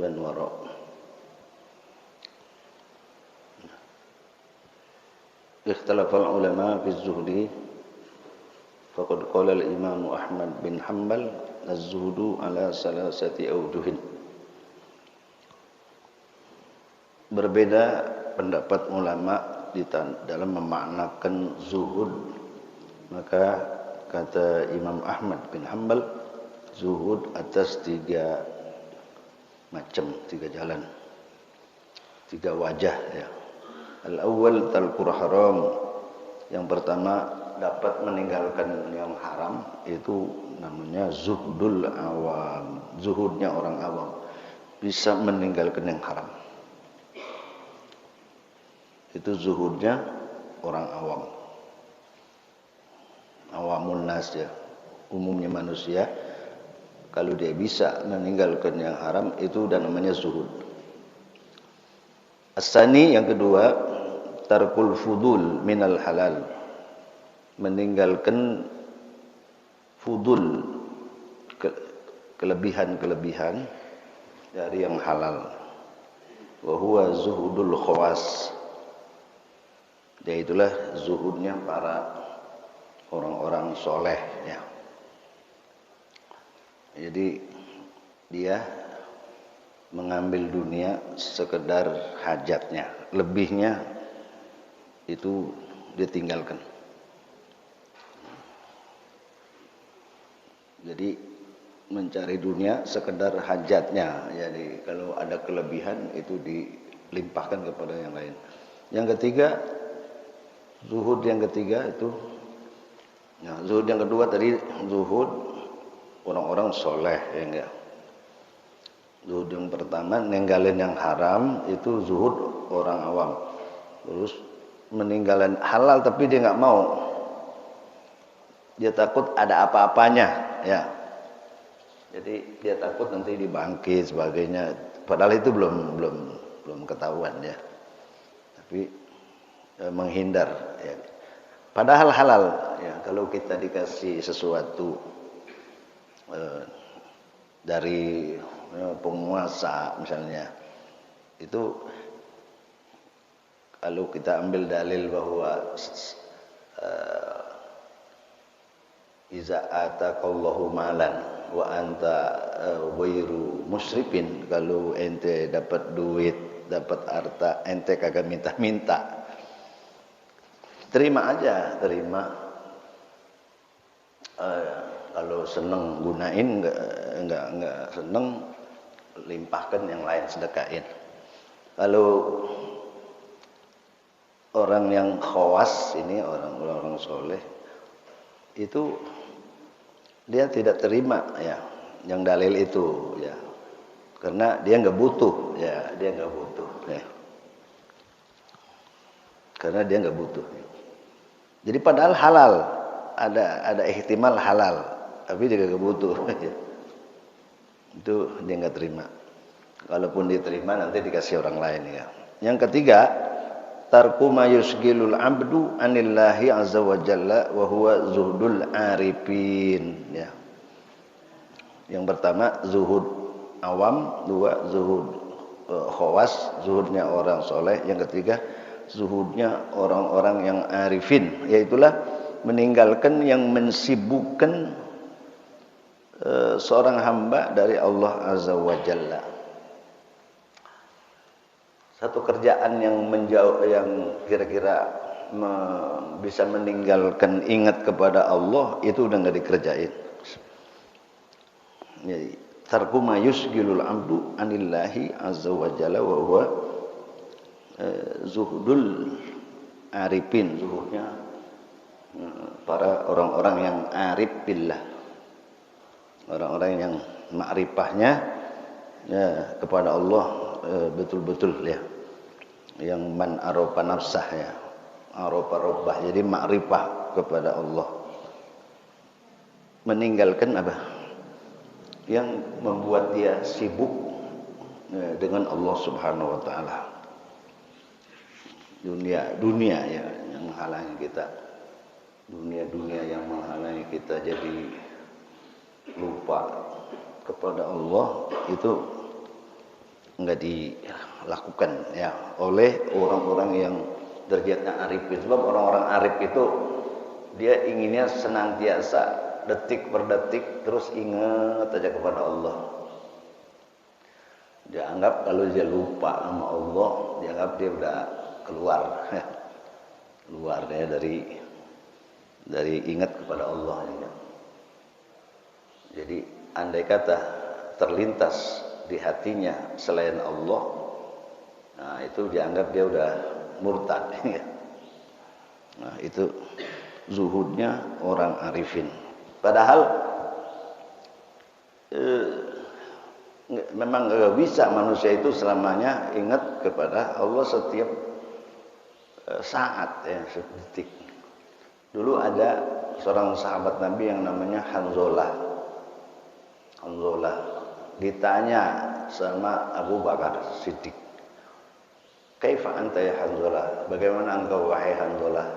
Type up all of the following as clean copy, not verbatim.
dan wara'. Ikhtalafal ulama fi zuhdi faqad qala al-Imam Ahmad bin Hanbal az-zuhdu ala salasati awjuhin. Berbeda pendapat ulama dalam memaknakan zuhud. Maka kata Imam Ahmad bin Hanbal, zuhud atas 3 macam, 3 jalan, 3 wajah ya. Al-awwal tarkul haram. Yang pertama, dapat meninggalkan yang haram, itu namanya zuhdul awam. Zuhudnya orang awam, bisa meninggalkan yang haram. Itu zuhudnya orang awam. Awamun nas ya, umumnya manusia. Kalau dia bisa meninggalkan yang haram, itu dan namanya zuhud. As-sani, yang kedua, tarkul fudul minal halal. Meninggalkan fudul, kelebihan-kelebihan dari yang halal. Wa huwa zuhudul khawas. Yaitulah zuhudnya para orang-orang soleh ya. Jadi dia mengambil dunia sekedar hajatnya, lebihnya itu dia tinggalkan. Jadi mencari dunia sekedar hajatnya. Jadi kalau ada kelebihan itu dilimpahkan kepada yang lain. Yang ketiga, zuhud yang ketiga itu, nah, zuhud yang kedua tadi zuhud orang-orang soleh ya enggak. Zuhud yang pertama ninggalin yang haram, itu zuhud orang awam. Terus meninggalin halal tapi dia nggak mau, dia takut ada apa-apanya ya. Jadi dia takut nanti dibangkit sebagainya, padahal itu belum ketahuan ya. Tapi menghindar ya. Padahal halal ya. Kalau kita dikasih sesuatu dari penguasa misalnya, itu kalau kita ambil dalil bahwa iza ataqallahu malan wa anta ghairu musrifin, kalau ente dapat duit, dapat harta, ente kagak minta-minta, terima aja, terima. Kalau seneng gunain, enggak seneng limpahkan yang lain, sedekahin. Kalau orang yang khawas ini, orang-orang soleh itu dia tidak terima ya yang dalil itu ya, karena dia nggak butuh ya, dia nggak butuh ya, karena dia nggak butuh. Jadi padahal halal, ada ihtimal halal, tapi dia nggak butuh ya. Itu dia nggak terima. Kalaupun diterima nanti dikasih orang lain ya. Yang ketiga, tarku ma yusgilul abdu anillahi azza wa jalla wa huwa zuhdul arifin ya. Yang pertama zuhud awam, dua zuhud khawas, zuhudnya orang soleh. Yang ketiga zuhudnya orang-orang yang arifin, yaitulah meninggalkan yang mensibukkan seorang hamba dari Allah azza wa jalla. Satu kerjaan yang menjauh, yang kira-kira bisa meninggalkan ingat kepada Allah, itu udah nggak dikerjain. Jadi tarku ma yusgilul abdu anillahi azza wa jalla wa huwa zuhdul arifin, zuhudnya para orang-orang yang arif billah, orang-orang yang makrifahnya ya kepada Allah betul-betul ya, yang man arofa nafsah ya, arofa robbah, jadi makrifah kepada Allah. Meninggalkan apa yang membuat dia sibuk dengan Allah subhanahu wa ta'ala. Dunia ya yang menghalangi kita, dunia yang menghalangi kita jadi lupa kepada Allah, itu enggak dilakukan ya oleh orang-orang yang derajatnya arifin. Sebab orang-orang arif itu dia inginnya senantiasa detik per detik terus ingat aja kepada Allah. Dia anggap kalau dia lupa sama Allah, dia anggap dia udah keluar keluar ya dari ingat kepada Allah ya. Jadi andai kata terlintas di hatinya selain Allah, nah itu dianggap dia udah murtad ya. Nah itu zuhudnya orang arifin. Padahal memang gak bisa manusia itu selamanya ingat kepada Allah setiap saat ya, sedetik. Dulu ada seorang sahabat Nabi yang namanya Hanzalah. Ditanya sama Abu Bakar Siddiq, "Kaifa anta ya Hanzalah? Bagaimana engkau wahai Hanzalah?"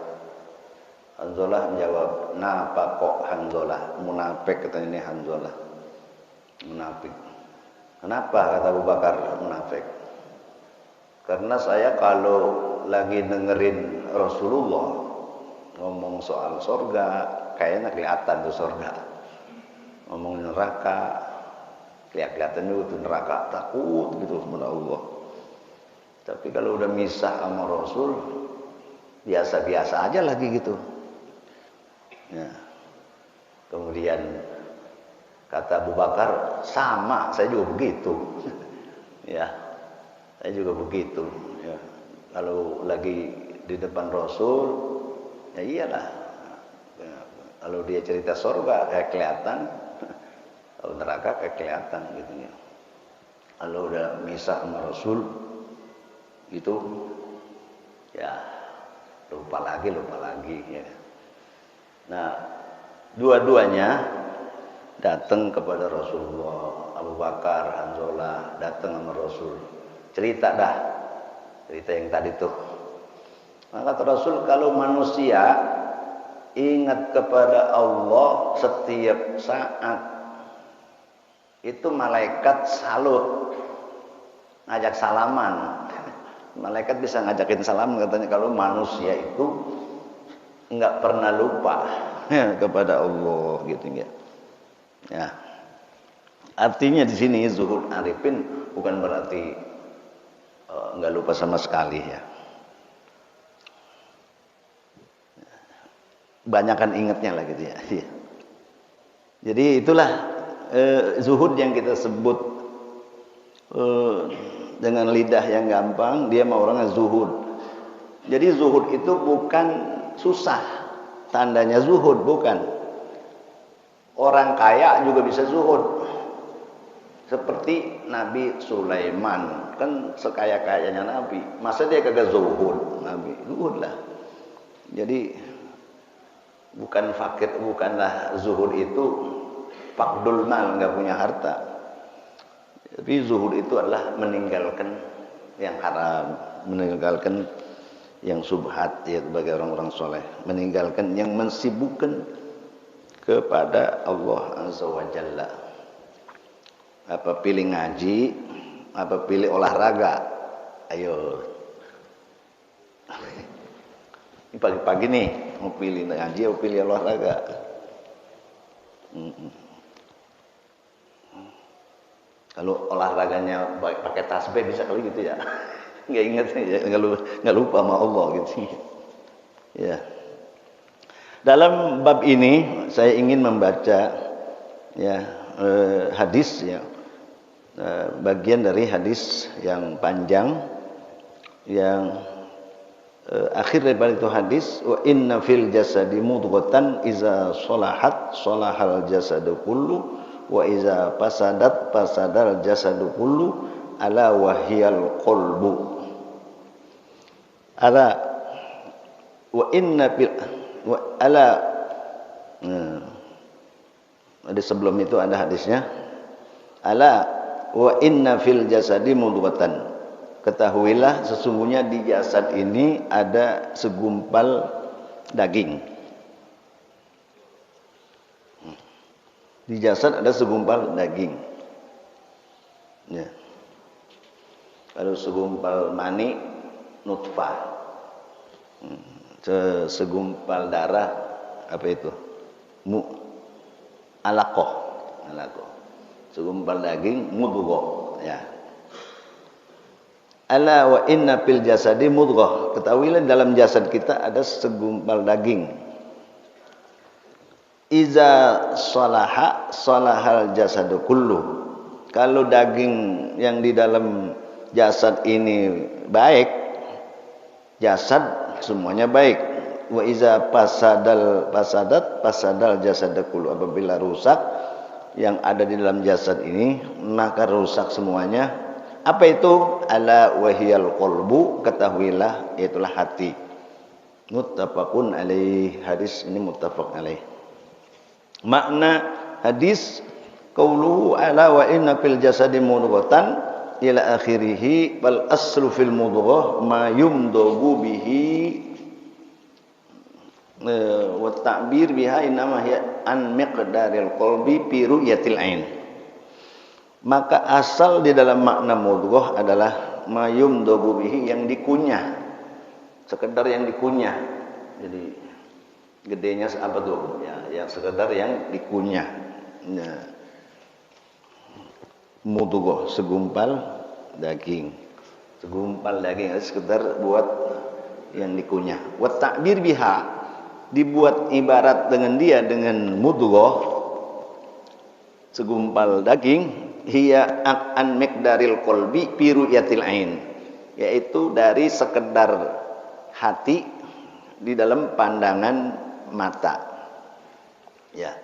Hanzalah menjawab, "Napa kok Hanzalah? Munafik," katanya ini Hanzalah. Munafik. Kenapa kata Abu Bakar munafik? Karena saya kalau lagi dengerin Rasulullah ngomong soal surga, kayaknya kelihatan tuh surga. Ngomong neraka, kelihatan juga tuh neraka, takut gitu kepada Allah. Tapi kalau udah misah sama Rasul, biasa-biasa aja lagi gitu. Ya. Kemudian kata Abu Bakar, sama, saya juga begitu. Ya, saya juga begitu. Ya. Kalau lagi di depan Rasul, ya iyalah. Ya. Kalau dia cerita surga kayak kelihatan, kalau neraka kayak kelihatan gitu ya. Kalau udah misah sama Rasul, itu ya lupa lagi ya. Nah, dua-duanya datang kepada Rasulullah. Abu Bakar, Hanzalah datang sama Rasul. Cerita yang tadi tuh. Maka kata Rasul, kalau manusia ingat kepada Allah setiap saat, itu malaikat salut, ngajak salaman. Malaikat bisa ngajakin salam katanya kalau manusia itu enggak pernah lupa kepada Allah gitu ya. Ya. Artinya di sini zuhud arifin bukan berarti enggak lupa sama sekali ya. Banyakan ingatnya lah gitu ya. Jadi itulah zuhud yang kita sebut dengan lidah yang gampang, dia mau orangnya zuhud. Jadi zuhud itu bukan susah, tandanya zuhud bukan. Orang kaya juga bisa zuhud. Seperti Nabi Sulaiman, kan sekaya-kayanya Nabi, masa dia kagak zuhud? Nabi zuhud lah. Jadi bukan fakir, bukanlah zuhud itu fakdul mal, nggak punya harta. Tapi zuhud itu adalah meninggalkan yang haram, meninggalkan yang subhat ya bagi orang-orang soleh, meninggalkan yang mensibukkan kepada Allah Azza wa Jalla. Apa pilih ngaji, apa pilih olahraga? Ayo. Ini pagi-pagi nih mau pilih ngaji atau pilih olahraga? Kalau olahraganya pakai tasbih bisa kali gitu ya. Nggak ingat ya, nggak lupa sama Allah gitu. Ya. Dalam bab ini saya ingin membaca ya hadis ya, bagian dari hadis yang panjang yang akhir daripada itu hadis, wa inna fil jasadi mudghatan iza salahat salahal jasadu kullu wa iza fasadat fasadal jasadu kullu ala wahyal qalbu. Ala wa inna fil wa ala ada sebelum itu ada hadisnya, ala wa inna fil jasadi mudghatan, ketahuilah sesungguhnya di jasad ini ada segumpal daging. Di jasad ada segumpal daging. Ya. Kalau segumpal mani nutfah. Segumpal darah apa itu? Alaqah. Segumpal daging mudghah, ya. Ala wa inna fil jasadi mudghah. Ketahuilah dalam jasad kita ada segumpal daging. Iza salaha salahal jasadu kullu. Kalau daging yang di dalam jasad ini baik, jasad semuanya baik. Wa iza pasadal jasad kullu. Apabila rusak yang ada di dalam jasad ini, maka rusak semuanya. Apa itu? Ala wahiyal qalbu, ketahuilah itulah hati. Muttafaqun alaih. Hadis ini muttafaq alaih. Makna hadis qauluhu ala wa inna fil jasadi mudghatan ila akhirih bal aslu fil mudghah ma yumdagu bihi wa ta'bir biha inma hiya an miqdaril qalbi fi ru'yatil ain. Maka asal di dalam makna mudghah adalah ma yumdagu bihi, yang dikunyah, sekedar yang dikunyah. Jadi gedenya apa tuh? Ya, yang sekedar yang dikunyah. Nah, mudghah segumpal daging. Segumpal daging sekedar buat yang dikunyah. Wa ta'bir biha, dibuat ibarat dengan dia dengan mudghah segumpal daging, hiya an miqdaril qalbi fi ru'yatil ain, yaitu dari sekedar hati di dalam pandangan mata. Ya.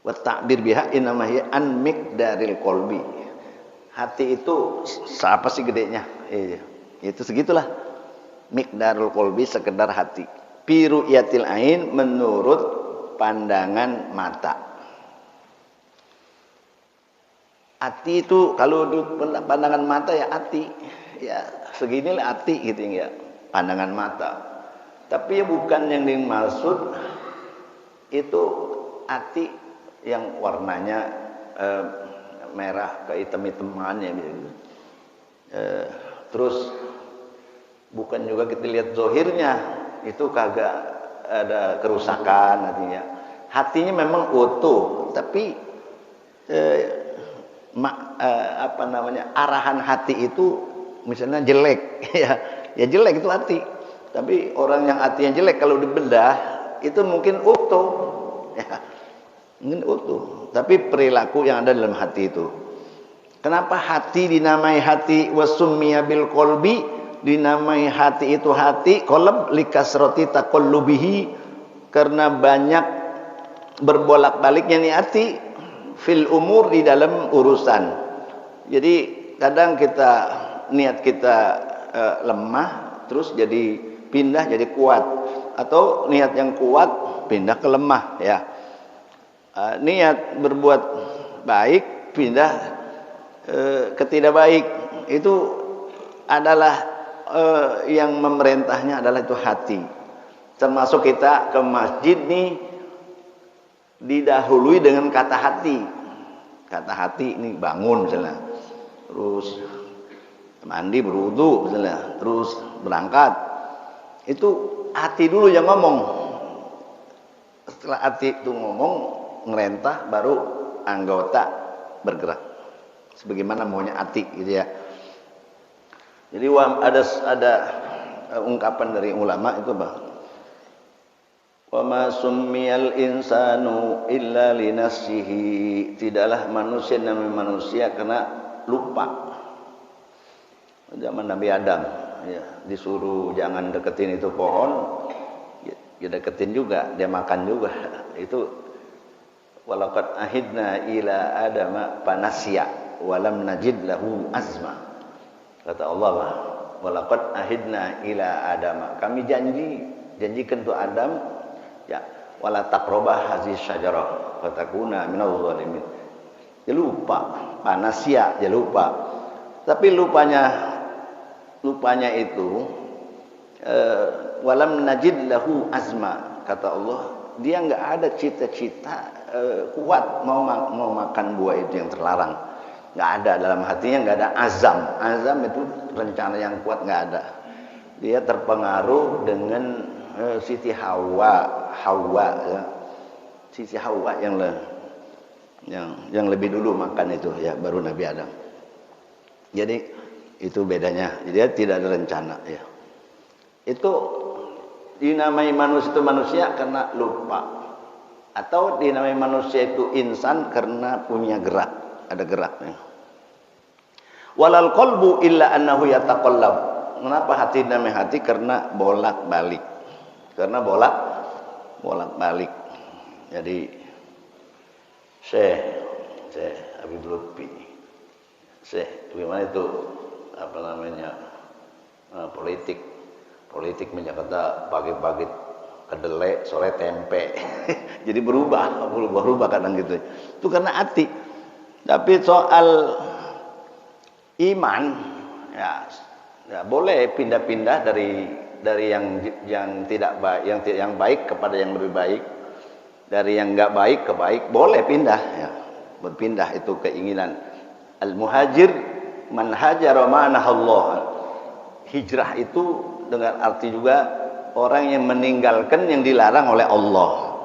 Wa ta'bir biha inma hiya an miqdaril qalbi. Hati itu apa sih gedenya? Itu segitulah. Miqdarul qalbi, sekedar hati. Fi ru'yatil ain, menurut pandangan mata. Hati itu kalau pandangan mata ya hati. Ya, seginilah hati gitu ya. Pandangan mata. Tapi bukan yang dimaksud itu hati yang warnanya merah kehitam-hitamannya gitu. Terus bukan juga kita lihat zohirnya, itu kagak ada kerusakan artinya. Hatinya memang utuh, tapi arahan hati itu misalnya jelek ya jelek itu hati. Tapi orang yang hatinya jelek kalau dibedah itu mungkin utuh ya, mungkin utuh, tapi perilaku yang ada dalam hati itu. Kenapa hati dinamai hati? Wasummiya bil qalbi, dinamai hati itu hati, qalb likasrati taqallubihi, karena banyak berbolak-baliknya nih hati fil umur, di dalam urusan. Jadi kadang kita niat kita lemah terus jadi pindah jadi kuat, atau niat yang kuat pindah ke lemah ya. Niat berbuat baik pindah ke tidak baik. Itu adalah yang memerintahnya adalah itu hati. Termasuk kita ke masjid nih didahului dengan kata hati. Kata hati ini bangun misalnya, terus mandi berwudu misalnya, terus berangkat. Itu hati dulu yang ngomong. Setelah hati itu ngomong, ngerentah, baru anggota bergerak sebagaimana maunya hati gitu ya. Jadi ada ungkapan dari ulama itu apa? Wa ma summiyal insanu illa li nafsihi. Tidaklah manusia namanya manusia karena lupa. Zaman Nabi Adam ya, disuruh jangan deketin itu pohon, ya deketin juga, dia makan juga. Itu walaqad ahidna ila adama panasya walam najid lahu azma. Kata Allah, walaqad ahidna ila adama, kami janjikan untuk Adam ya, wala taqrabah hazihi syajarah fatakuna minadh dhalimin. Dia lupa, panasya dia lupa. Tapi lupanya itu walam najid lahu azma, kata Allah, dia enggak ada cita-cita kuat mau makan buah itu yang terlarang. nggak ada dalam hatinya, nggak ada azam. Azam itu rencana yang kuat, nggak ada. Dia terpengaruh dengan Siti Hawa ya. Siti Hawa yang lebih dulu makan itu ya, baru Nabi Adam. Jadi itu bedanya. Dia tidak ada rencana ya. Itu dinamai manusia itu manusia karena lupa, atau dinamai manusia itu insan karena punya gerak, ada geraknya. Walal qalbu illa annahu yataqallab. Kenapa hati namanya hati? Karena bolak-balik. Karena bolak-balik. Jadi Syekh Habib Lutfi, Syekh bagaimana itu apa namanya politik Jakarta, pagi-pagi kedelai, sore tempe. Jadi berubah kadang gitu. Itu karena hati. Tapi soal iman ya boleh pindah-pindah dari yang tidak baik, yang baik kepada yang lebih baik, dari yang enggak baik ke baik, boleh pindah ya. Berpindah itu keinginan. Al-muhajir man hajara ma'anahallah. Hijrah itu dengan arti juga orang yang meninggalkan yang dilarang oleh Allah.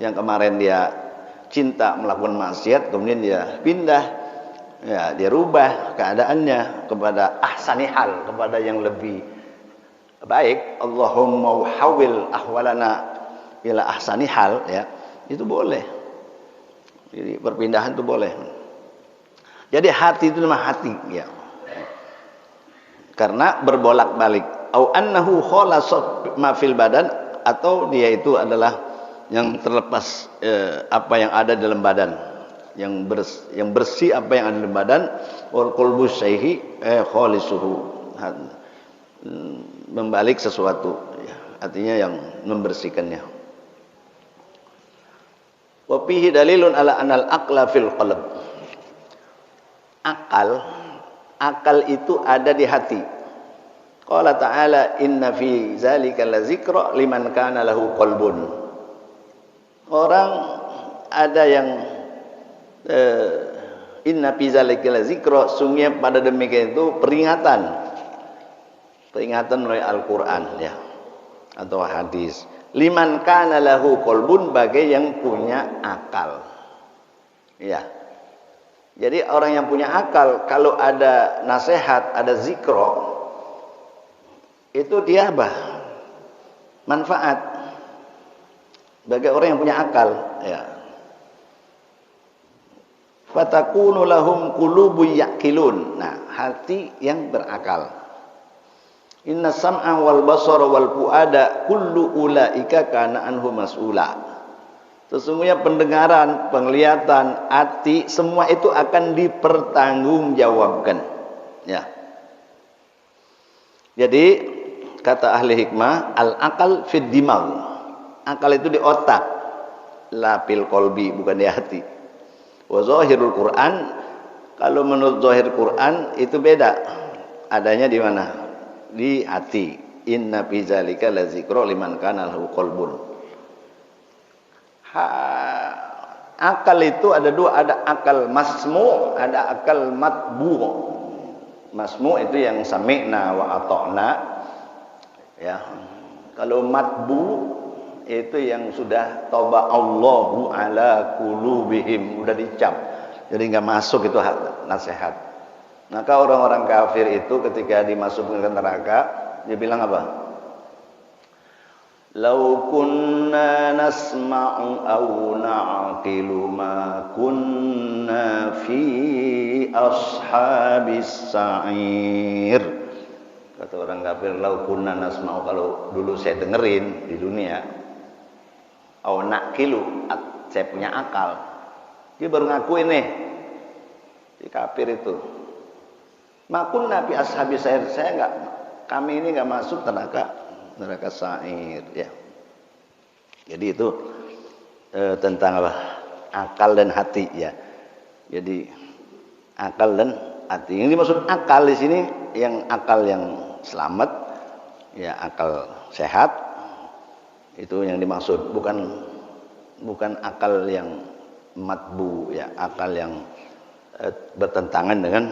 Yang kemarin dia cinta melakukan maksiat, kemudian dia pindah, ya dia rubah keadaannya kepada ahsani hal, kepada yang lebih baik. Allahumma hawil ahwalana ila ahsani hal, ya itu boleh. Jadi perpindahan itu boleh. Jadi hati itu nama hati, ya. Karena berbolak-balik. Au annahu khalasat ma fil badan, atau dia itu adalah yang terlepas apa yang ada dalam badan, yang bersih apa yang ada dalam badan. Wal qalbu syaihi khalisuhu, membalik sesuatu ya, artinya yang membersihkannya. Wa fihi dalilun ala anal aqla fil qalb. Akal itu ada di hati. Qala ta'ala inna fi zalika lazikra liman kana lahu qalbun. Orang ada yang inna fi zalika lazikra, sungguh pada demikian itu peringatan oleh Al-Qur'an ya, atau hadis. Liman kana lahu qalbun, bagi yang punya akal. Ya. Jadi orang yang punya akal, kalau ada nasihat, ada zikro, itu dia apa? Manfaat bagi orang yang punya akal, ya. Fatakunu lahum qulubu yaqilun. Nah, hati yang berakal. Inna sam'a wal basara wal fuada kullu ulaika kana anhu mas'ula. Sesungguhnya pendengaran, penglihatan, hati, semua itu akan dipertanggungjawabkan. Ya. Jadi kata ahli hikmah, al-aqal fid dimag. Akal itu di otak, la fil qalbi, bukan di hati. Wa zahirul Quran, kalau menurut zahir Quran itu beda. Adanya di mana? Di hati. Inna fi zalika lazikra liman kana lahu qalbun. Akal itu ada dua, ada akal masmu', ada akal matbu'. Masmu' itu yang sami'na wa ata'na, ya. Kalau matbu' itu yang sudah tauba Allahu ala qulubihim, udah dicap, jadi nggak masuk itu nasihat. Maka orang-orang kafir itu ketika dimasukkan ke neraka, dia bilang apa? Lau kunna nasma'u aw na'qilu ma kunna fi ashabis sa'ir. Kata orang kafir, lau kunna nasma'u, kalau dulu saya dengerin di dunia, aw na'qilu, saya punya akal. Dia baru ngakuin nih, si kafir itu. Ma kunna fi ashabis sa'ir, kami ini enggak masuk neraka sa'ir, ya. Jadi itu tentang apa? Akal dan hati, ya. Jadi akal dan hati. Yang dimaksud akal di sini yang akal yang selamat, ya, akal sehat. Itu yang dimaksud, bukan akal yang matbu, ya, akal yang bertentangan dengan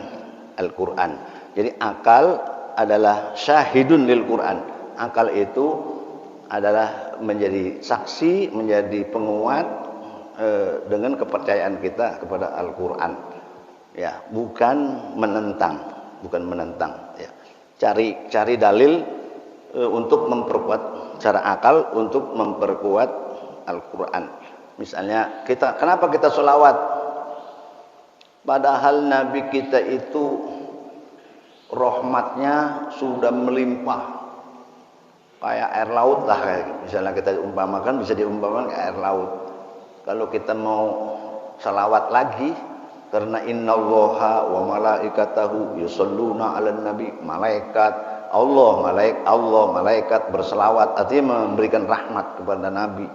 Al-Quran. Jadi akal adalah syahidun lil Quran. Akal itu adalah menjadi saksi, menjadi penguat dengan kepercayaan kita kepada Al-Quran. Ya, bukan menentang, ya. Cari dalil untuk memperkuat secara akal, untuk memperkuat Al-Quran. Misalnya kenapa kita sholawat? Padahal Nabi kita itu rahmatnya sudah melimpah kayak air laut lah, misalnya kita umpamakan, bisa diumpamakan kayak air laut. Kalau kita mau salawat lagi, karena innallaha wa malaikatahu yusholluna 'alan nabi, malaikat berselawat, artinya memberikan rahmat kepada Nabi.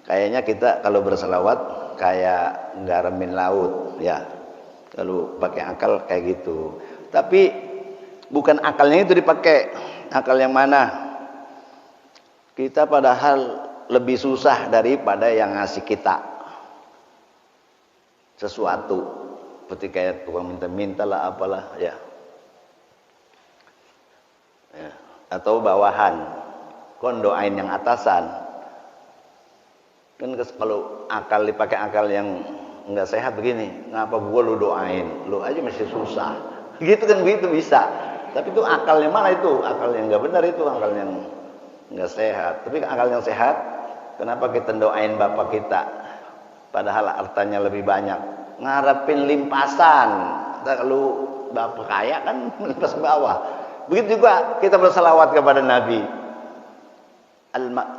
Kayaknya kita kalau berselawat kayak ngaramin laut, ya. Kalau pakai akal kayak gitu. Tapi bukan akalnya itu dipakai. Akal yang mana? Kita padahal lebih susah daripada yang ngasih kita sesuatu. Seperti kayak tukang minta-minta lah, apalah, ya. Atau bawahan. Kon doain yang atasan. Kan kalau akal dipakai akal yang enggak sehat begini, ngapa gua lu doain, lu aja masih susah, gitu kan, begitu bisa. Tapi itu akal yang mana itu? Akal yang enggak benar, itu akal yang enggak sehat. Tapi akal yang sehat, kenapa kita doain bapak kita padahal hartanya lebih banyak, ngarepin limpasan. Kalau bapak kaya kan limpas bawah. Begitu juga kita berselawat kepada Nabi.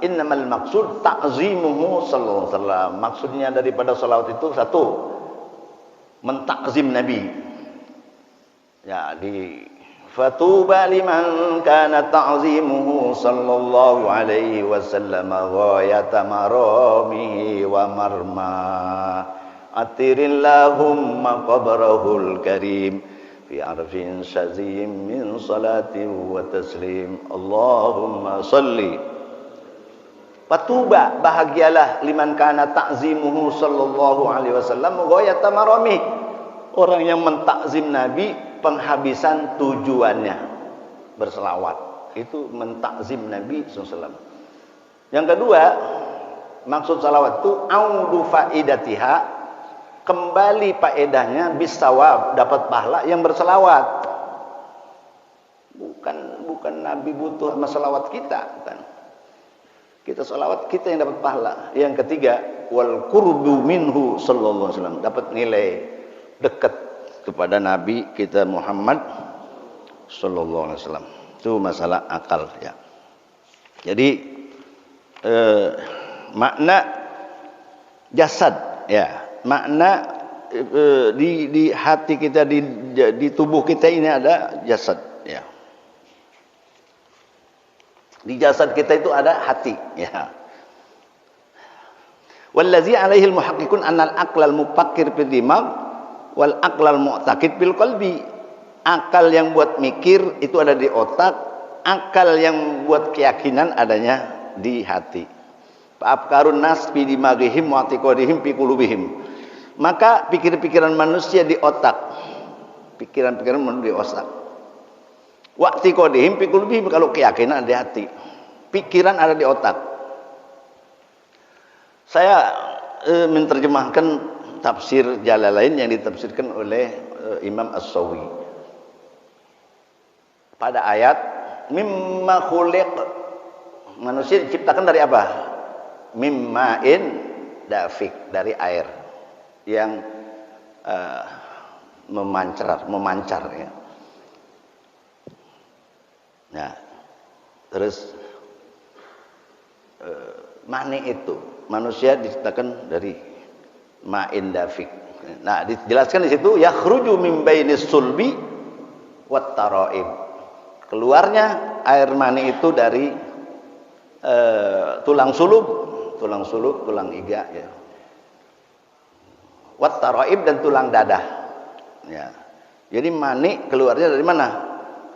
Innamal maksud ta'zimuhu sallallahu alaihi wasallam. Maksudnya daripada salawat itu satu, mentakzim Nabi. Ya, di fatuba liman kana ta'zimuhu sallallahu alaihi wasallam ghayata maramihi wa marma. Atirillahumma qabrahul karim fi arfin shazim min salatin wa taslim. Allahumma salli. Patuba, bahagialah liman kana ta'zimuhu sallallahu alaihi wasallam ghayata marami. Orang yang mentakzim Nabi penghabisan tujuannya berselawat. Itu mentakzim Nabi sallallahu alaihi wasallam. Yang kedua, maksud salawat itu audu faidatiha, kembali faedahnya bisawab, dapat pahala yang berselawat. Bukan Nabi butuh sama selawat kita, bukan. Kita salawat, kita yang dapat pahala. Yang ketiga, wal qurbu minhu sallallahu alaihi wasallam, dapat nilai dekat kepada Nabi kita Muhammad sallallahu alaihi wasallam. Itu masalah akal, ya. Jadi makna jasad, ya. Makna di hati kita, di tubuh kita ini ada jasad, ya. Di jasad kita itu ada hati, ya. Wallazi alaihi almuhaqqiqun annal aqlal mufakkir fil dimag wal aqlal mu'taqid fil qalbi. Akal yang buat mikir itu ada di otak, akal yang buat keyakinan adanya di hati. Afkarun nas fi dimagihim wa i'tiqadihim fi qulubihim. Maka pikir-pikiran manusia di otak. Pikiran-pikiran manusia di otak. Waktu kodihim pikul bihim, kalau keyakinan ada di hati, pikiran ada di otak. Saya menerjemahkan tafsir Jalalain yang ditafsirkan oleh Imam As-Sawi pada ayat mimma khuliq, manusia diciptakan dari apa? Mimma'in dafik, dari air yang memancar, ya. Nah, terus mani itu manusia diciptakan dari ma'in dafik. Nah, dijelaskan di situ yakhruju min bainis sulbi wat taraib. Keluarnya air mani itu dari tulang sulub, tulang iga, ya. Wat taraib, dan tulang dadah. Ya. Jadi mani keluarnya dari mana?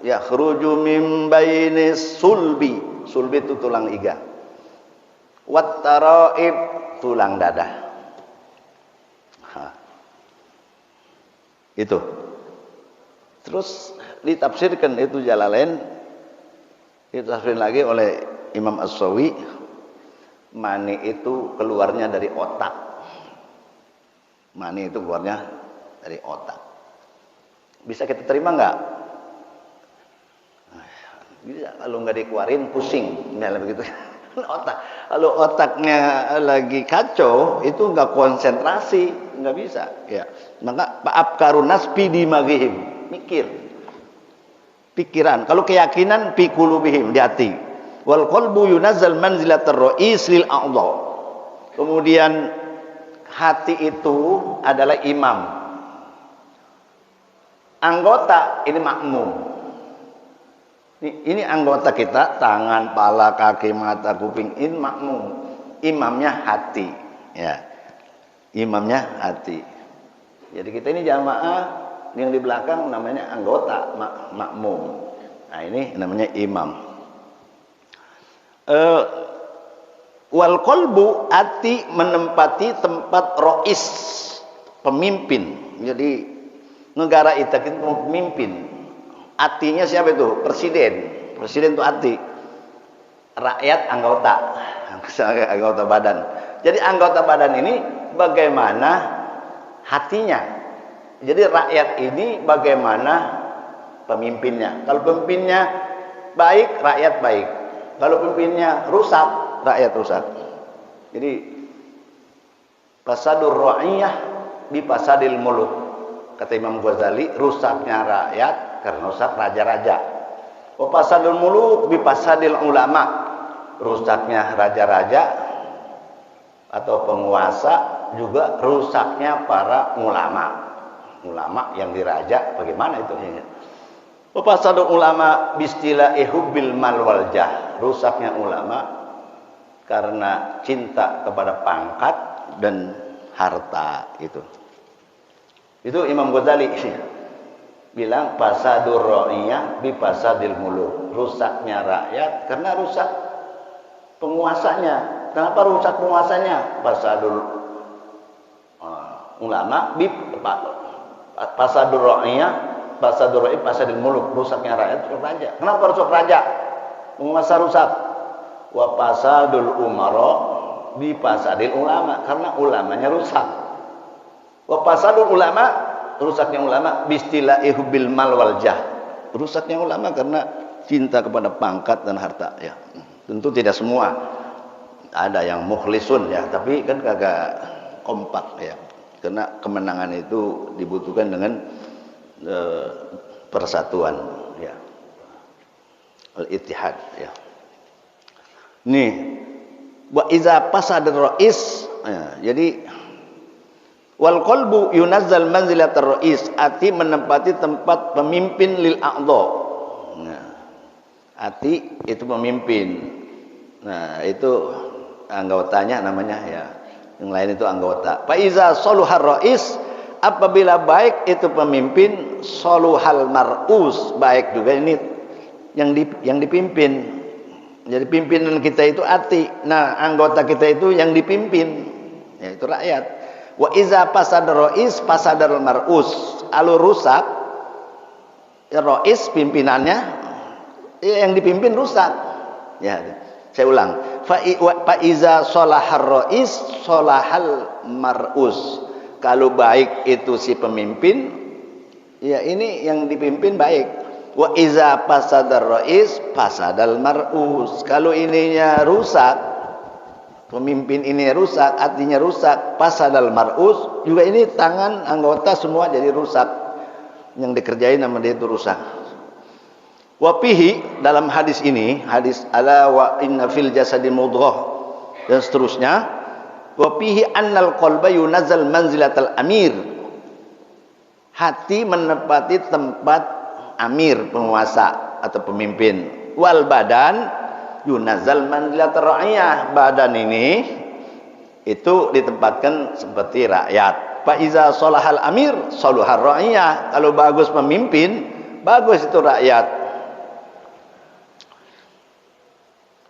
Ya, khruju min bainis sulbi. Sulbi itu tulang iga. Wat taraib, tulang dadah. Itu. Terus ditafsirkan itu Jalalain, ditafsir lagi oleh Imam As-Sawi, mani itu keluarnya dari otak. Mani itu keluarnya dari otak. Bisa kita terima nggak? Bisa, kalau nggak dikeluarin pusing, misalnya begitu. Otak, kalau otaknya lagi kacau, itu nggak konsentrasi, nggak bisa. Ya, maka afkarun nas fi dimagihim, mikir, pikiran. Kalau keyakinan fi qulubihim, di hati. Wal qalbu yunazzal manzilatar ra'is lil a'dha. Kemudian hati itu adalah imam. Anggota ini makmum. Ini anggota kita, tangan, pala, kaki, mata, kuping, ini makmum. Imamnya hati, ya. Imamnya hati. Jadi kita ini jamaah, yang di belakang namanya anggota, makmum. Nah, ini namanya imam. Wal qalbu, hati menempati tempat rois, pemimpin. Jadi negara itu pemimpin. Hatinya siapa itu? Presiden. Presiden itu hati. Rakyat anggota. Anggota badan. Jadi anggota badan ini bagaimana hatinya. Jadi rakyat ini bagaimana pemimpinnya. Kalau pemimpinnya baik, rakyat baik. Kalau pemimpinnya rusak, rakyat rusak. Jadi fasadur ra'iyah bi fasadil muluk. Kata Imam Ghazali, rusaknya rakyat karena rusak raja-raja. Wa fasadul muluk bi fasadil ulama. Rusaknya raja-raja atau penguasa juga rusaknya para ulama. Ulama yang diraja bagaimana itu? Wa fasadul ulama bistilahi hubbil mal wal jah. Rusaknya ulama karena cinta kepada pangkat dan harta itu. Itu Imam Ghazali bilang fasadur ra'iyah bi fasadil muluk. Rusaknya rakyat karena rusak penguasanya. Kenapa rusak penguasanya? Fasadul ulama bi fasadur ra'iyah fasadur ra'iyah fasadil muluk. Rusaknya rakyat raja. Kenapa rusak raja? Penguasa rusak. Wa fasadul umara bi fasadil ulama, karena ulamanya rusak. Wa fasadul ulama, rusaknya ulama bistilahi hubbil mal wal jah. Rusaknya ulama karena cinta kepada pangkat dan harta, ya. Tentu tidak semua. Ada yang mukhlisun, ya, tapi kan kagak kompak, ya. Karena kemenangan itu dibutuhkan dengan persatuan, ya. Al-ittihad, ya. Nih, wa iza pasadar ra'is, ya, jadi wal qalbu yunazzal manzilatar ra'is, hati menempati tempat pemimpin lil a'dha. Nah, hati itu pemimpin. Nah, itu anggotanya namanya, ya. Yang lain itu anggota. Fa iza saluhar ra'is, apabila baik itu pemimpin, saluhal mar'us, baik juga ini yang dipimpin. Jadi pimpinan kita itu hati. Nah, anggota kita itu yang dipimpin, yaitu rakyat. Wa iza pasadar ra'is pasadar mar'us. Kalau rusak, ya ra'is pimpinannya, ya yang dipimpin rusak. Ya, saya ulang. Fa iza salahar ra'is salahal mar'us. Kalau baik itu si pemimpin, ya ini yang dipimpin baik. Wa iza pasadar ra'is pasadal mar'us. Kalau ininya rusak, pemimpin ini rusak, artinya rusak, pasadal mar'us, juga ini tangan anggota semua jadi rusak. Yang dikerjain sama dia itu rusak. Wa fihi, dalam hadis ini, hadis ala wa inna fil jasadi mudghah dan seterusnya, wa fihi annal qalba yunazzal manzilatal amir. Hati menempati tempat amir, penguasa atau pemimpin. Wal badan yunazzal manzilatar ra'iyah. Badan ini itu ditempatkan seperti rakyat. Fa iza salahal amir saluhar ra'iyah. Kalau bagus pemimpin, bagus itu rakyat.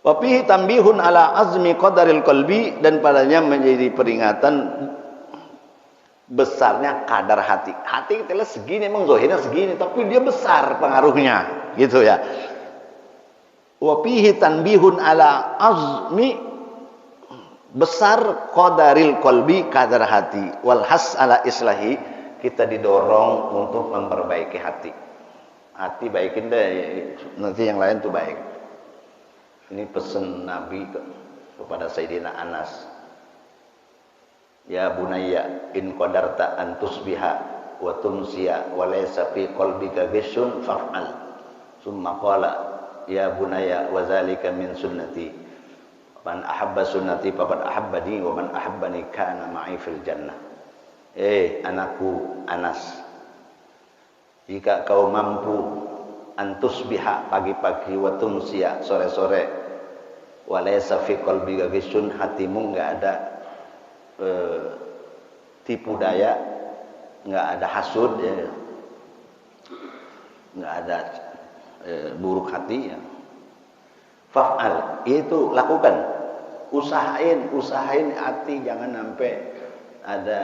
Wa fihi tambihun ala azmi qadaril qalbi, dan padanya menjadi peringatan besarnya kadar hati. Hati kita lihat segini, emang zahirnya segini, tapi dia besar pengaruhnya, gitu ya. Wa fihi tanbihun ala azmi, besar qadaril qalbi, kadar hati, wal has ala islahi, kita didorong untuk memperbaiki hati. Hati baikin deh, nanti yang lain tuh baik. Ini pesan Nabi kepada Sayyidina Anas. Ya bunayya in qadarta an tusbiha wa tumsiya wa laysa fi qalbika ghishun fa'al. Summa qala ya bunayya wa zalika min sunnati. Man ahabba sunnati faqad ahabbani wa man ahabbani kana ma'i fil jannah. Anakku Anas, jika kau mampu antusbiha pagi-pagi wa tumsiya sore-sore wa laysa fi qalbika ghishun, hatimu enggak ada tipu daya, enggak ada hasud ya, enggak ada buruk hati ya. Fa'al, itu lakukan, usahain hati jangan sampai ada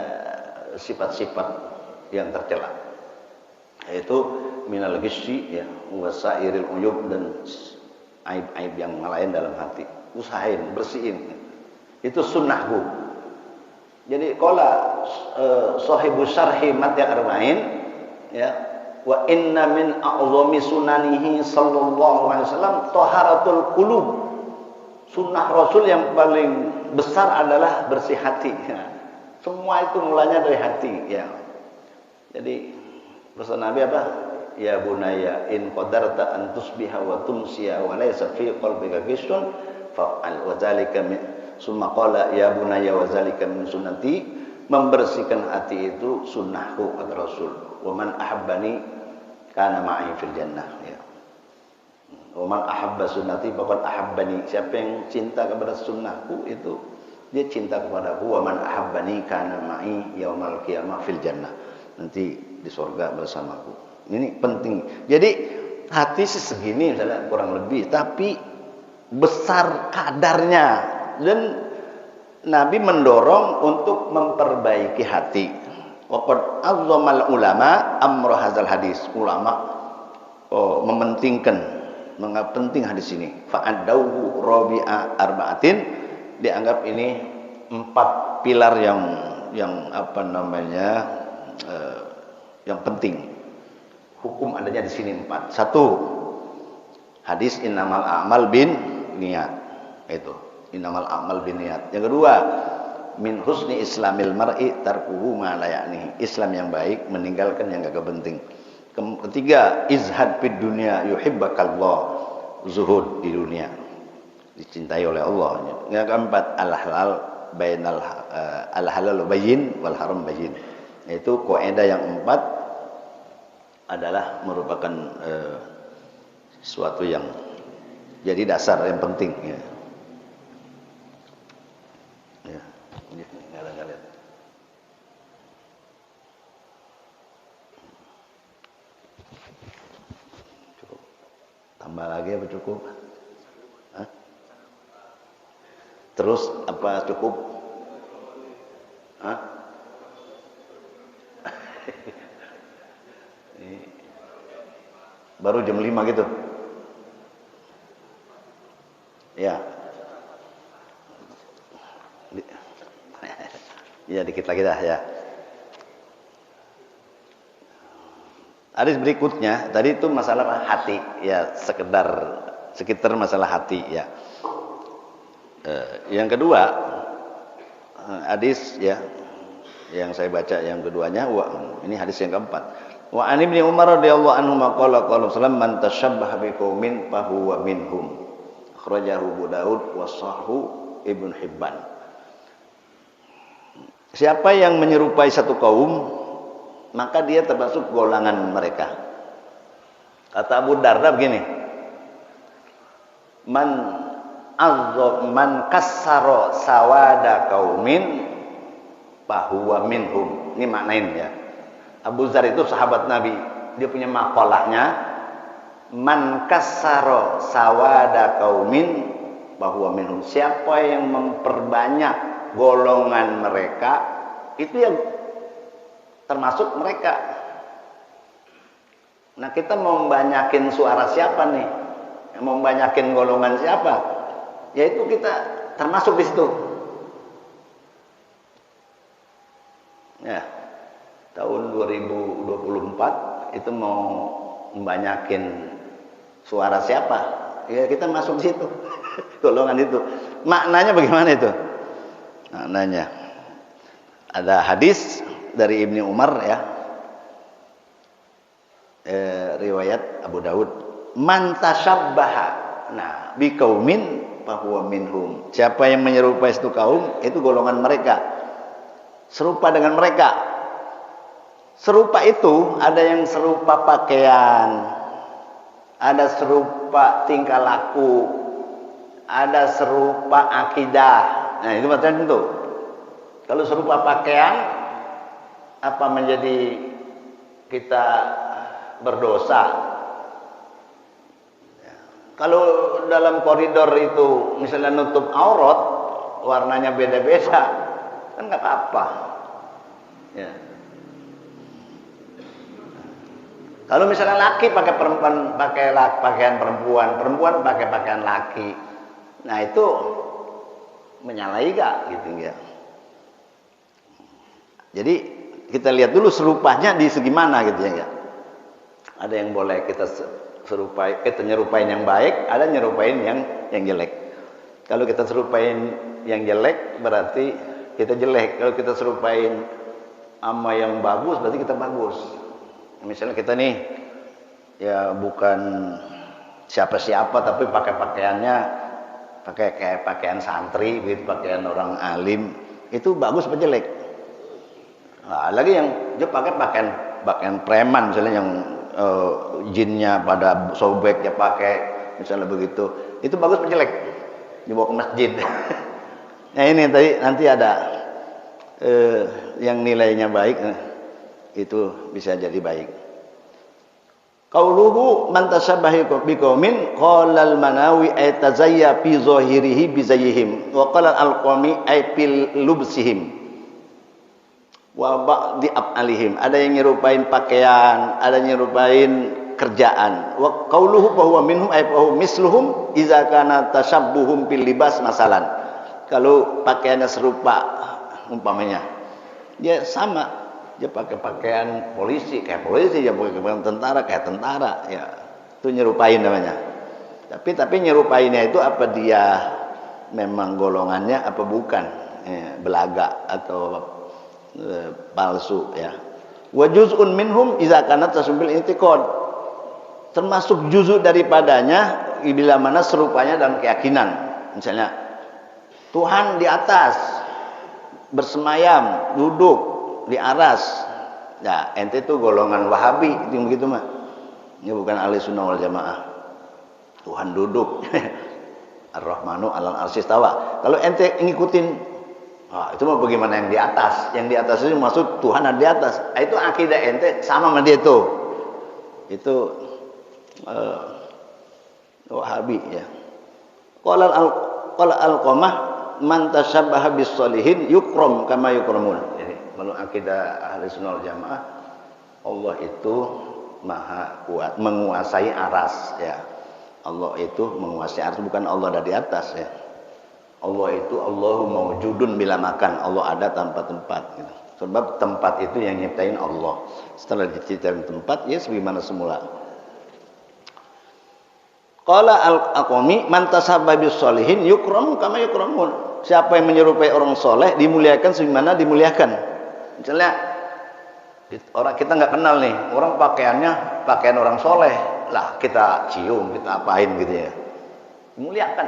sifat-sifat yang tercela, yaitu minal ghisyi ya, wasairil uyub, dan aib-aib yang lain dalam hati. Usahain bersihin, itu sunnahku. Jadi qala sahibu syarhi Matni Arba'in ya, wa inna min a'zami sunanihi sallallahu alaihi wasallam taharatul qulub. Sunnah Rasul yang paling besar adalah bersih hati ya. Semua itu mulanya dari hati ya. Jadi pesan Nabi apa? Ya bunayya in qadarta an tusbiha wa tumsiya wa laysa fi qalbika ghishun fa'al wa zalika min. Summa qala ya bunayya wa zalika min sunnati, membersihkan hati itu sunnahku kata Rasul. Wa man ahabbani kana ma'i fil jannah ya. Wa man ahabba sunnati faqad ahabbani, siapa yang cinta kepada sunnahku itu dia cinta kepadaku. Wa man ahabbani kana ma'i yaumal qiyamah fil jannah, nanti di surga bersamaku. Ini penting. Jadi hati segini misalnya kurang lebih, tapi besar kadarnya. Dan Nabi mendorong untuk memperbaiki hati. Waqad azzamal ulama amra hadzal hadis. Ulama mementingkan, menganggap penting hadis ini. Fa'addawu rabi'a arba'atin, dianggap ini 4 pilar yang apa namanya yang penting. Hukum adanya di sini 4. 1, hadis innamal a'mal bin niat. Itu innamal a'mal binniyat. Yang kedua, min husni islamil mar'i tarkuhu ma la ya'nihi. Islam yang baik meninggalkan yang enggak penting. Ketiga, izhad fid dunya yuhibbakallah. Zuhud di dunia, dicintai oleh Allah. Yang keempat, al halal bainal al halal bayyin wal haram bayyin. Itu kaidah yang 4 adalah merupakan sesuatu yang jadi dasar yang penting ya. Cukup. Tambah lagi apa cukup? Hah? Terus apa cukup? Hah? Baru jam 5 gitu. Ya. Ya dikit lagi dah ya. Hadis berikutnya tadi itu masalah hati ya, sekitar masalah hati ya. Yang kedua hadis ya yang saya baca yang keduanya, ini hadis yang keempat. Wa an Ibnu Umar radhiyallahu anhu maqala qala sallam man tashabbaha biqaumin fa huwa minhum. Akhrajahu Abu Daud wa sahhu Ibnu Hibban. Siapa yang menyerupai satu kaum, maka dia termasuk golongan mereka. Kata Abu Darda begini, man kassara sawada qaumin fahuwa minhum. Ini maknain ya. Abu Dzar itu sahabat Nabi, dia punya makalahnya, man kassara sawada qaumin fahuwa minhum. Siapa yang memperbanyak golongan mereka, itu yang termasuk mereka. Nah, kita mau banyakin suara siapa nih? Mau banyakin golongan siapa? Yaitu kita termasuk di situ. Ya, tahun 2024 itu mau membanyakin suara siapa? Ya kita masuk di situ. Golongan itu. Maknanya bagaimana itu? Maknanya ada hadis dari Ibnu Umar ya. Riwayat Abu Daud, man tasyabbaha biqaumin fahuwa minhum. Siapa yang menyerupai satu kaum, itu golongan mereka. Serupa dengan mereka. Serupa itu ada yang serupa pakaian, ada serupa tingkah laku, ada serupa akidah. Nah, itu macam itu. Kalau serupa pakaian, apa menjadi kita berdosa? Ya. Kalau dalam koridor itu misalnya nutup aurat, warnanya beda-beda, kan nggak apa-apa. Ya. Kalau misalnya laki pakai perempuan pakai pakaian perempuan, perempuan pakai pakaian laki, nah itu menyalahi gak gitu ya. Jadi kita lihat dulu serupanya di segi mana gitu ya. Ada yang boleh kita serupai, kita nyerupain yang baik, ada nyerupain yang jelek. Kalau kita serupain yang jelek berarti kita jelek. Kalau kita serupain sama yang bagus berarti kita bagus. Misalnya kita nih ya bukan siapa-siapa tapi pakai pakaiannya pakai kayak pakaian santri gitu, pakaian orang alim, itu bagus apa jelek? Nah, lagi yang dia pakai pakaian preman misalnya yang jinnya pada sobek ya pakai misalnya begitu, itu bagus apa jelek? Dibawa ke masjid. Nah ini tadi nanti ada yang nilainya baik, itu bisa jadi baik. Qauluhu man tashabbaha biqaumin qala al-Manawi ay tazayya fi zahirihi bi zayyihim wa qala al-Alqami ay fil lubsihim wa ba'di af'alihim. Ada yang nyerupain pakaian, ada yang nyerupain kerjaan. Wa qauluhu fa huwa minhum ay fa huwa misluhum idza kana tashabbuhum bil libas masalan. Kalau pakaiannya serupa umpamanya dia sama, dia pakai pakaian polisi kayak polisi, dia pakai pakaian tentara kayak tentara, ya itu nyerupain namanya. Tapi nyerupainnya itu apa dia memang golongannya apa bukan, belaga atau palsu ya. Wa juz'un minhum idza kanat tasbil i'tiqad, termasuk juz'u daripadanya bila mana serupanya dalam keyakinan. Misalnya Tuhan di atas, bersemayam, duduk di aras. Ya, ente itu golongan Wahabi itu begitu mah. Ini bukan ahli sunnah wal jamaah. Tuhan duduk. Ar-Rahmanu 'alal arsy istawa. Kalau ente ngikutin, itu mah bagaimana yang di atas? Yang di atas itu maksud Tuhan ada di atas. Itu akidah ente sama sama dia itu. Itu Wahabi ya. Qala al-Qamah man tashabbaha bis sholihin yukram kama yukramun. Menurut akidah ahli sunnah wal jamaah, Allah itu maha kuat, menguasai aras ya. Allah itu menguasai aras, bukan Allah ada di atas ya. Allah itu Allahu mawjudun bila makan, Allah ada tanpa tempat gitu. Sebab tempat itu yang nyiptain Allah. Setelah diciptakan tempat ya sebagaimana semula. Qala al-Aqami man tashabbaha bis sholihin yukram kama yukramun. Siapa yang menyerupai orang soleh dimuliakan sebagaimana dimuliakan. Misalnya orang kita nggak kenal nih, orang pakaiannya pakaian orang soleh, lah kita cium, kita apain gitu ya, dimuliakan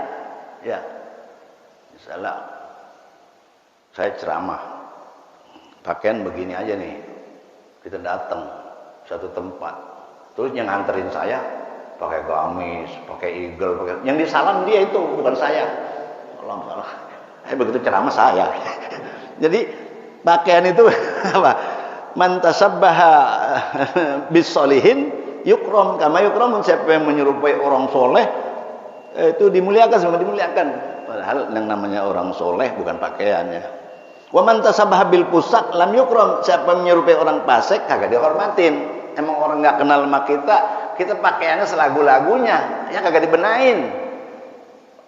ya. Misalnya saya ceramah, pakaian begini aja nih, kita datang satu tempat, terus yang nganterin saya pakai gamis, pakai eagle, yang disalam dia itu bukan saya. Salam. Begitu ceramah saya. Jadi pakaian itu apa? Man tasabbaha bis sholihin yukram kama yukramun. Siapa yang menyerupai orang soleh itu dimuliakan, semua dimuliakan. Padahal yang namanya orang soleh bukan pakaiannya. Wa man tasabbaha bil fusak lam yukram. Siapa menyerupai orang fasik kagak dihormatin. Emang orang nggak kenal sama kita pakaiannya selagu-lagunya, ya kagak dibenain.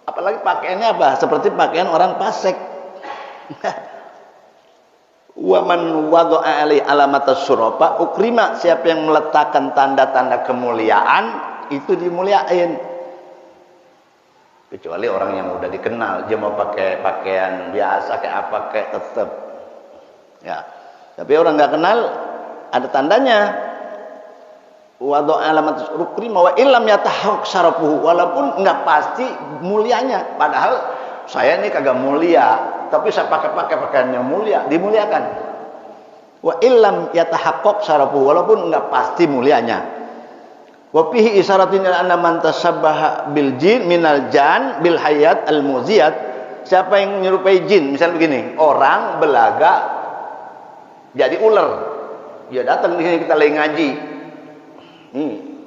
Apalagi pakaiannya apa? Seperti pakaian orang fasik. Wa man wada'a ali alamatas syurafa ukrima. Siapa yang meletakkan tanda-tanda kemuliaan itu dimuliain. Kecuali orang yang udah dikenal, dia mau pakai pakaian biasa kayak apa kayak tetap. Ya. Tapi orang nggak kenal ada tandanya. Wada'a alamatas ukrima wa illam yatahaq syarafuhu, walaupun nggak pasti mulianya. Padahal saya ini kagak mulia, tapi saya pakai pakaian yang mulia, dimuliakan. Wa illam yatahaqqaq syarafuhu, walaupun enggak pasti mulianya. Wa fihi isyaratun ila anna man tasabbaha bil jin minal jan bil hayat al muziyat. Siapa yang menyerupai jin, misal begini, orang belaga jadi ular. Dia datang di sini kita lagi ngaji.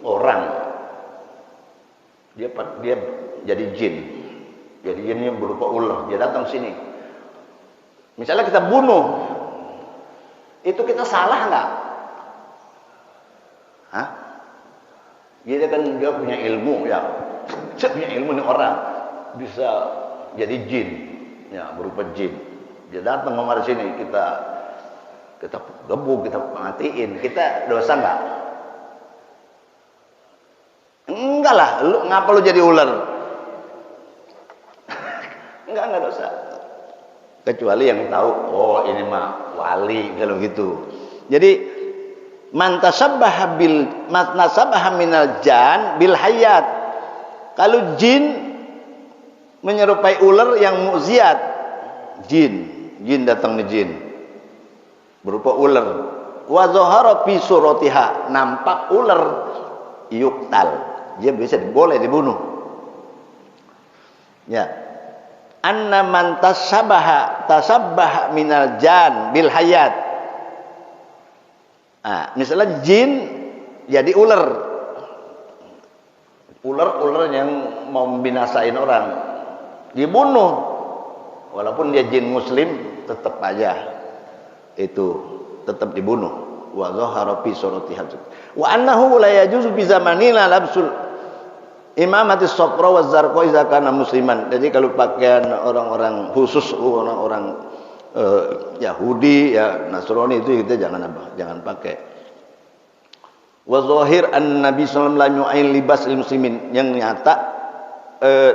Orang dia jadi jin. Jadi jinnya berupa ular, dia datang sini. Misalnya kita bunuh, itu kita salah nggak? Hah? Dia kan dia punya ilmu ya, dia punya ilmu nih orang bisa jadi jin, ya berupa jin. Dia datang kemari sini kita gebuk, kita matiin, kita dosa nggak? Enggak lah, ngapa lu jadi ular? Enggak dosa. Kecuali yang tahu, oh ini mah wali kalau gitu. Jadi man tasabbaha minal jan bil hayat. Kalau jin menyerupai ular yang muziat, jin datang nih jin berupa ular. Wa zahara fi suratiha, nampak ular, yuktal. Dia bisa boleh dibunuh. Ya. Anna man tasabbaha minal jan bil hayat. Nah, misalnya jin jadi ular yang mau membinasain orang, dibunuh. Walaupun dia jin muslim tetap aja itu tetap dibunuh. Wa zahara fi suratiha. Wa annahu la yajuzu bi zamanina labsul imamati sofra wa zarqa iza kana musliman. Jadi kalau pakaian orang-orang khusus orang-orang Yahudi ya Nasrani itu kita jangan pakai. Wa zahir an-nabi sallallahu alaihi wasallam libas muslimin, yang nyata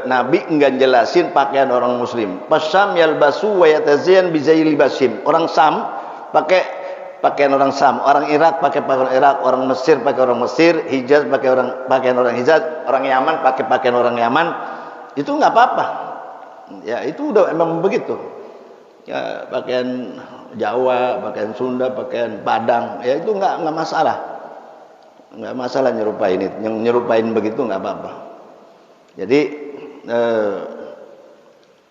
Nabi enggak jelasin pakaian orang muslim. Pasam yalbasu wa yatazyan bi zayil libasim. Orang Sam pakai pakaian orang Sam, orang Irak pakai pakaian Irak, orang Mesir pakai orang Mesir, Hijaz pakai pakaian orang Hijaz, orang Yaman pakai pakaian orang Yaman. Itu nggak apa-apa. Ya itu udah emang begitu. Ya pakaian Jawa, pakaian Sunda, pakaian Padang, ya itu nggak masalah. Nggak masalah nyerupain itu. Yang nyerupain begitu nggak apa-apa. Jadi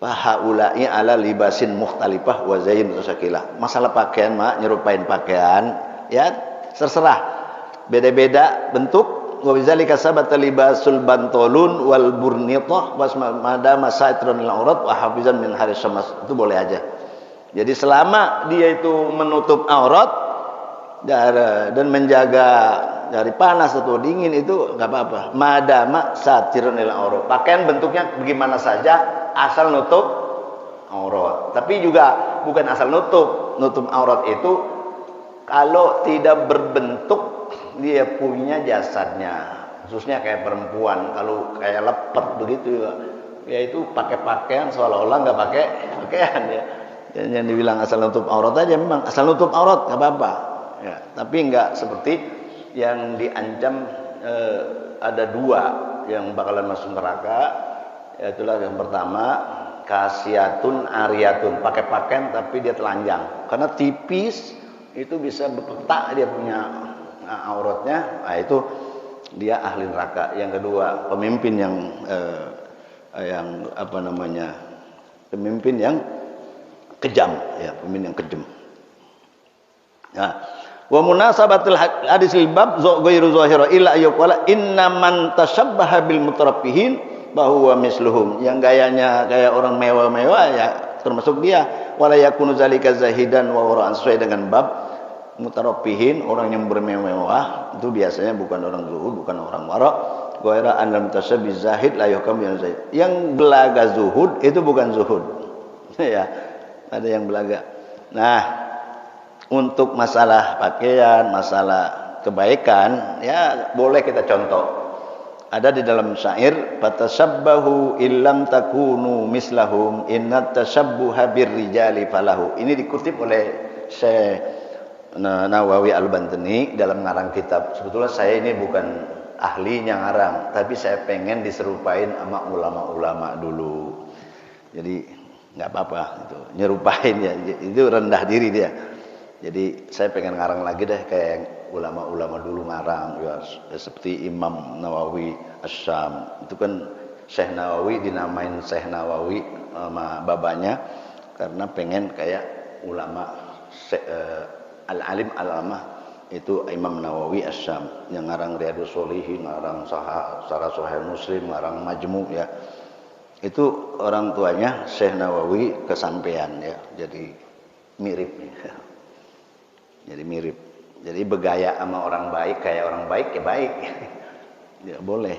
fahaula'i ala libasin mukhtalifah wa zayin mutasyakilah. Masalah pakaian mah nyerupain pakaian ya terserah. Beda-beda bentuk. Wa bizalika sabata libasul bantolun wal burnithah madama saitron lil aurat wa hafizan min haris syams. Itu boleh aja. Jadi selama dia itu menutup aurat dan menjaga dari panas atau dingin itu enggak apa-apa. Madama satirun lil aurat. Pakaian bentuknya bagaimana saja asal nutup aurat. Tapi juga bukan asal nutup aurat itu kalau tidak berbentuk dia punya jasadnya, khususnya kayak perempuan. Kalau kayak lepet begitu ya itu pakai pakaian seolah-olah nggak pakai pakaian ya. Yang dibilang asal nutup aurat aja, memang asal nutup aurat nggak apa-apa ya. Tapi nggak seperti yang diancam ada dua yang bakalan masuk neraka. Itulah yang pertama, kasiatun ariyatun, pakai pakaian tapi dia telanjang karena tipis, itu bisa berpetak dia punya auratnya. Nah, itu dia ahli neraka. Yang kedua, pemimpin yang apa namanya, pemimpin yang kejam ya, pemimpin yang kejam. Nah, wa munasabatul hadis bab ghairu zahira illa ayqala inna man tashabbaha bil mutaraffihin bahwa misluhum, yang gayanya kayak orang mewah-mewah ya termasuk dia wala yakunu zalika zahidan wa wara'an, sesuai dengan bab mutarabbihin, orang yang bermewah itu biasanya bukan orang zuhud, bukan orang wara. Ghaira an lam tasabbi zahid la yuhkam bil zahid. Yang belaga zuhud itu bukan zuhud. Ya, ada yang belaga. Nah, untuk masalah pakaian, masalah kebaikan, ya boleh kita contoh. Ada di dalam syair, fatasabbahu illam takunu mislahum innat tasabbuha birrijali falahu. Ini dikutip oleh Syekh Nawawi Al-Bantani dalam ngarang kitab. Sebetulnya saya ini bukan ahlinya ngarang, tapi saya pengen diserupain sama ulama-ulama dulu. Jadi nggak apa-apa itu, nyerupain ya, itu rendah diri dia. Jadi saya pengen ngarang lagi deh kayak ulama-ulama dulu ngarang ya, seperti Imam Nawawi Asy-Syam. Itu kan Syekh Nawawi dinamain Syekh Nawawi sama babanya karena pengen kayak ulama al-alim al-amah itu Imam Nawawi Asy-Syam yang ngarang Riyadhus Shalihin, ngarang Syarah Sahih Muslim, ngarang Majmu' ya. Itu orang tuanya Syekh Nawawi kesampean ya. Jadi mirip ya. Jadi mirip. Jadi bergaya sama orang baik kayak orang baik ya baik. Ya boleh.